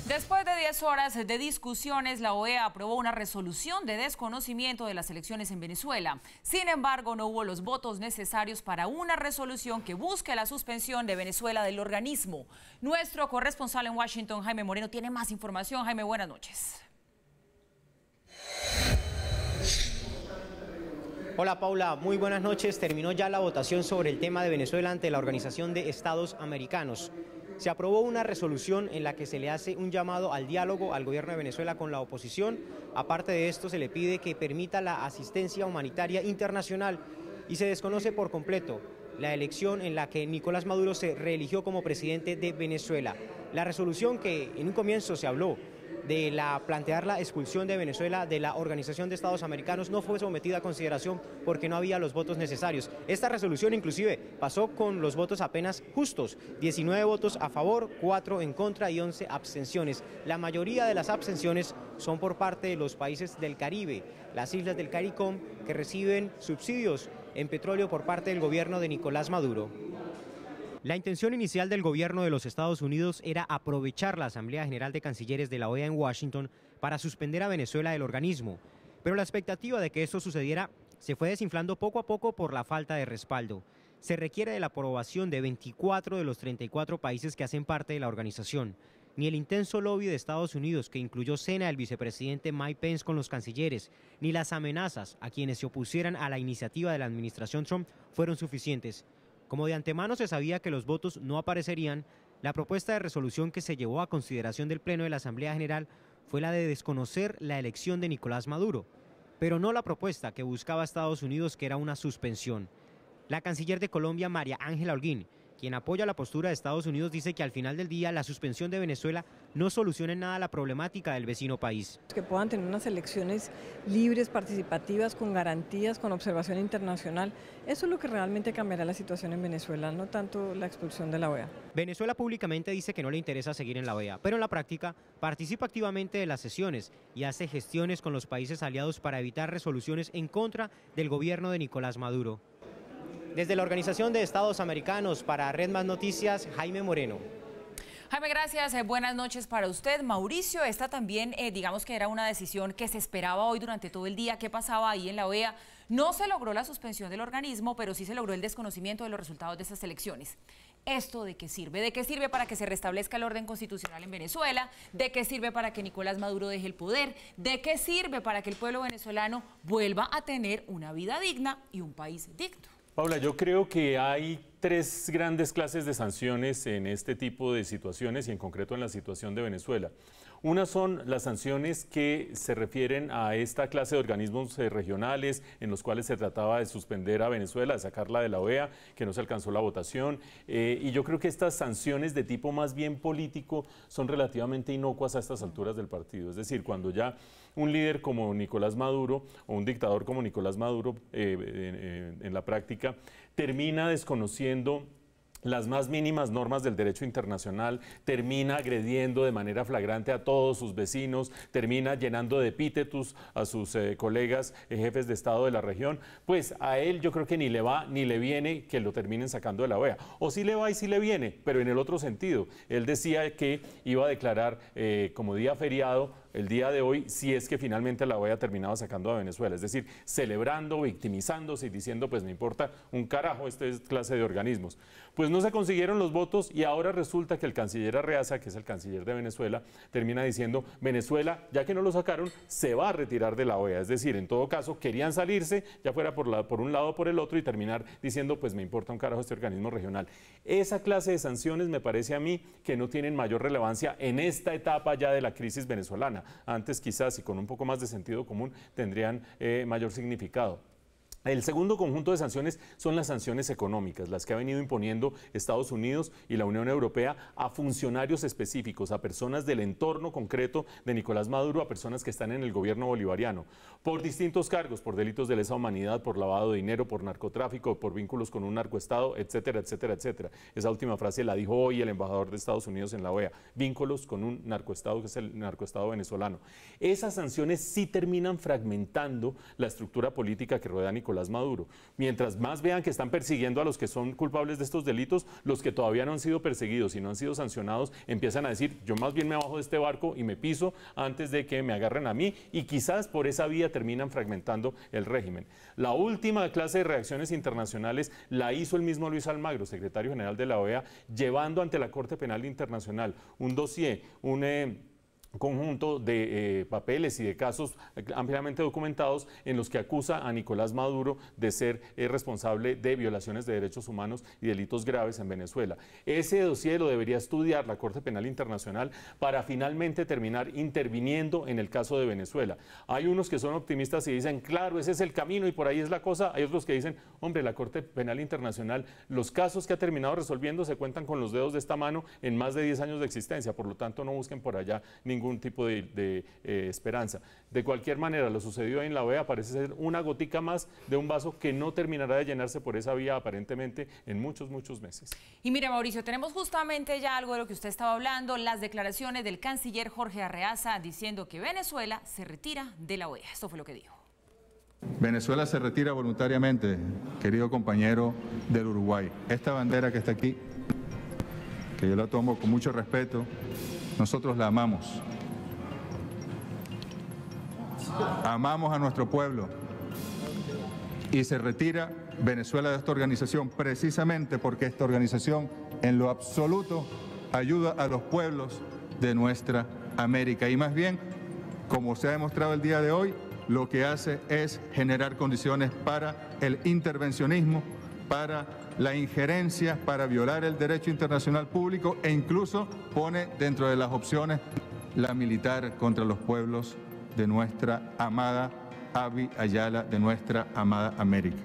Después de 10 horas de discusiones, la OEA aprobó una resolución de desconocimiento de las elecciones en Venezuela. Sin embargo, no hubo los votos necesarios para una resolución que busque la suspensión de Venezuela del organismo. Nuestro corresponsal en Washington, Jaime Moreno, tiene más información. Jaime, buenas noches. Hola Paula, muy buenas noches. Terminó ya la votación sobre el tema de Venezuela ante la Organización de Estados Americanos. Se aprobó una resolución en la que se le hace un llamado al diálogo al gobierno de Venezuela con la oposición. Aparte de esto, se le pide que permita la asistencia humanitaria internacional y se desconoce por completo la elección en la que Nicolás Maduro se reeligió como presidente de Venezuela. La resolución que en un comienzo se habló de plantear la expulsión de Venezuela de la Organización de Estados Americanos no fue sometida a consideración porque no había los votos necesarios. Esta resolución inclusive pasó con los votos apenas justos, 19 votos a favor, 4 en contra y 11 abstenciones. La mayoría de las abstenciones son por parte de los países del Caribe, las islas del CARICOM, que reciben subsidios en petróleo por parte del gobierno de Nicolás Maduro. La intención inicial del gobierno de los Estados Unidos era aprovechar la Asamblea General de Cancilleres de la OEA en Washington para suspender a Venezuela del organismo, pero la expectativa de que esto sucediera se fue desinflando poco a poco por la falta de respaldo. Se requiere de la aprobación de 24 de los 34 países que hacen parte de la organización. Ni el intenso lobby de Estados Unidos, que incluyó cena del vicepresidente Mike Pence con los cancilleres, ni las amenazas a quienes se opusieran a la iniciativa de la administración Trump fueron suficientes. Como de antemano se sabía que los votos no aparecerían, la propuesta de resolución que se llevó a consideración del Pleno de la Asamblea General fue la de desconocer la elección de Nicolás Maduro, pero no la propuesta que buscaba Estados Unidos, que era una suspensión. La canciller de Colombia, María Ángela Holguín, quien apoya la postura de Estados Unidos, dice que al final del día la suspensión de Venezuela no soluciona en nada la problemática del vecino país. Que puedan tener unas elecciones libres, participativas, con garantías, con observación internacional. Eso es lo que realmente cambiará la situación en Venezuela, no tanto la expulsión de la OEA. Venezuela públicamente dice que no le interesa seguir en la OEA, pero en la práctica participa activamente de las sesiones y hace gestiones con los países aliados para evitar resoluciones en contra del gobierno de Nicolás Maduro. Desde la Organización de Estados Americanos, para Red Más Noticias, Jaime Moreno. Jaime, gracias. Buenas noches para usted. Mauricio, esta también, digamos que era una decisión que se esperaba hoy durante todo el día. ¿Qué pasaba ahí en la OEA? No se logró la suspensión del organismo, pero sí se logró el desconocimiento de los resultados de estas elecciones. ¿Esto de qué sirve? ¿De qué sirve para que se restablezca el orden constitucional en Venezuela? ¿De qué sirve para que Nicolás Maduro deje el poder? ¿De qué sirve para que el pueblo venezolano vuelva a tener una vida digna y un país digno? Paula, yo creo que hay tres grandes clases de sanciones en este tipo de situaciones y en concreto en la situación de Venezuela. Una son las sanciones que se refieren a esta clase de organismos regionales en los cuales se trataba de suspender a Venezuela, de sacarla de la OEA, que no se alcanzó la votación. Y yo creo que estas sanciones de tipo más bien político son relativamente inocuas a estas alturas del partido. Es decir, cuando ya un líder como Nicolás Maduro o un dictador como Nicolás Maduro en la práctica termina desconociendo las más mínimas normas del derecho internacional, termina agrediendo de manera flagrante a todos sus vecinos, termina llenando de epítetos a sus colegas jefes de Estado de la región, pues a él yo creo que ni le va ni le viene que lo terminen sacando de la OEA. O sí le va y sí le viene, pero en el otro sentido. Él decía que iba a declarar como día feriado el día de hoy si es que finalmente la OEA terminaba sacando a Venezuela, es decir, celebrando, victimizándose y diciendo pues me importa un carajo esta clase de organismos. Pues no se consiguieron los votos y ahora resulta que el canciller Arreaza, que es el canciller de Venezuela, termina diciendo Venezuela, ya que no lo sacaron, se va a retirar de la OEA, es decir, en todo caso querían salirse, ya fuera por un lado o por el otro y terminar diciendo pues me importa un carajo este organismo regional. Esa clase de sanciones me parece a mí que no tienen mayor relevancia en esta etapa ya de la crisis venezolana. Antes quizás y con un poco más de sentido común tendrían mayor significado. El segundo conjunto de sanciones son las sanciones económicas, las que ha venido imponiendo Estados Unidos y la Unión Europea a funcionarios específicos, a personas del entorno concreto de Nicolás Maduro, a personas que están en el gobierno bolivariano, por distintos cargos, por delitos de lesa humanidad, por lavado de dinero, por narcotráfico, por vínculos con un narcoestado, etcétera, etcétera, etcétera. Esa última frase la dijo hoy el embajador de Estados Unidos en la OEA, vínculos con un narcoestado que es el narcoestado venezolano. Esas sanciones sí terminan fragmentando la estructura política que rodea a Nicolás Nicolás Maduro. Mientras más vean que están persiguiendo a los que son culpables de estos delitos, los que todavía no han sido perseguidos y no han sido sancionados, empiezan a decir, yo más bien me bajo de este barco y me piso antes de que me agarren a mí, y quizás por esa vía terminan fragmentando el régimen. La última clase de reacciones internacionales la hizo el mismo Luis Almagro, secretario general de la OEA, llevando ante la Corte Penal Internacional un dossier, un conjunto de papeles y de casos ampliamente documentados en los que acusa a Nicolás Maduro de ser responsable de violaciones de derechos humanos y delitos graves en Venezuela. Ese dossier lo debería estudiar la Corte Penal Internacional para finalmente terminar interviniendo en el caso de Venezuela. Hay unos que son optimistas y dicen, claro, ese es el camino y por ahí es la cosa. Hay otros que dicen, hombre, la Corte Penal Internacional, los casos que ha terminado resolviendo se cuentan con los dedos de esta mano en más de 10 años de existencia, por lo tanto no busquen por allá ningún tipo de esperanza. De cualquier manera, lo sucedido en la OEA parece ser una gotica más de un vaso que no terminará de llenarse por esa vía aparentemente en muchos meses. Y mire, Mauricio, tenemos justamente ya algo de lo que usted estaba hablando, las declaraciones del canciller Jorge Arreaza diciendo que Venezuela se retira de la OEA. Esto fue lo que dijo. Venezuela se retira voluntariamente, querido compañero del Uruguay. Esta bandera que está aquí, que yo la tomo con mucho respeto, nosotros la amamos. Amamos a nuestro pueblo y se retira Venezuela de esta organización precisamente porque esta organización en lo absoluto ayuda a los pueblos de nuestra América y más bien, como se ha demostrado el día de hoy, lo que hace es generar condiciones para el intervencionismo, para la injerencia, para violar el derecho internacional público e incluso pone dentro de las opciones la militar contra los pueblos de nuestra amada Abya Yala, de nuestra amada América.